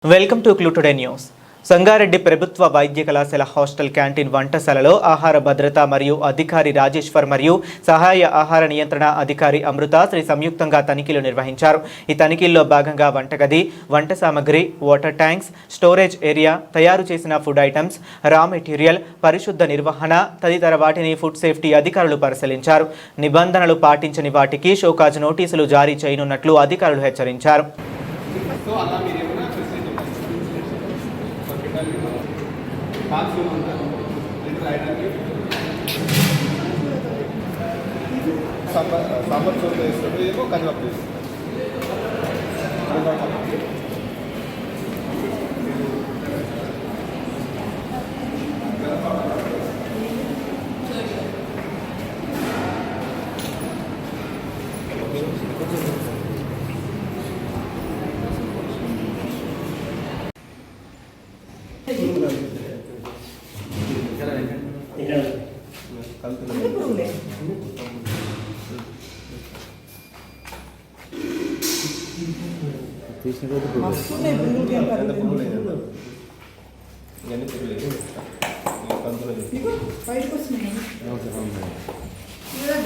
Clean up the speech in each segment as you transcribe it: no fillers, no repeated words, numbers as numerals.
Welcome to clue today news. Sangareddy ప్రభుత్వ వైద్య కళాశాల హాస్టల్ క్యాంటీన్ వంటశాలలో ఆహార భద్రత మరియు అధికారి రాజేశ్వర్ మరియు సహాయ ఆహార నియంత్రణ అధికారి అమృత సంయుక్తంగా తనిఖీలు నిర్వహించారు. ఈ తనిఖీల్లో భాగంగా వంటగది, వంట సామగ్రి, వాటర్ ట్యాంక్స్, స్టోరేజ్ ఏరియా, తయారు చేసిన ఫుడ్ ఐటమ్స్, రా మెటీరియల్, పరిశుద్ధ నిర్వహణ తదితర వాటిని ఫుడ్ సేఫ్టీ అధికారులు పరిశీలించారు. నిబంధనలు పాటించని వాటికి షోకాజ్ నోటీసులు జారీ చేయనున్నట్లు అధికారులు హెచ్చరించారు. సాంబార్ చోటు వేసుకుంటే ఏమో కందిపప్పు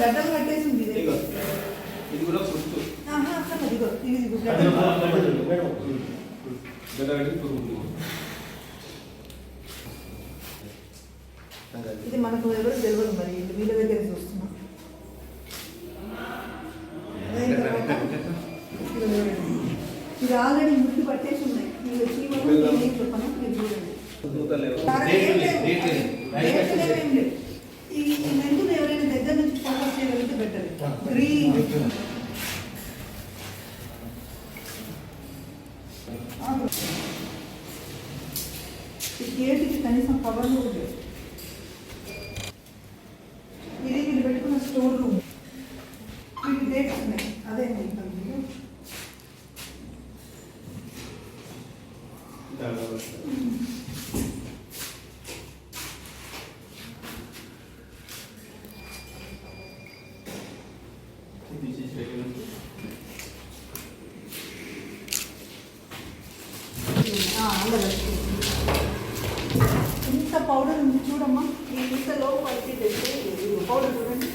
గడ్డలు కట్టేసింది ఇది మనకు ఎవరు తెలియదు. మరి వీళ్ళ దగ్గర చూస్తున్నాం. ఇది ఆల్రెడీ ముట్టు పట్టేసి ఉన్నాయి. మీరు చెప్పను, మీరు చూడండి. ఈ మెంతులు ఎవరైనా దగ్గర నుంచి ఫోకస్ చేయగలిగితే బెటర్. గ్రీన్ ఈ గేటుకి కనీసం పవర్లు ఉండేది. ఇది వీళ్ళు పెట్టుకున్న స్టోర్ రూమ్. వీటి డేట్స్ ఉన్నాయి. అదే ఇంత పౌడర్ ఉంది చూడమ్మా. ఈ ఇంత లో క్వాలిటీ తెస్తే పౌడర్ చూడండి.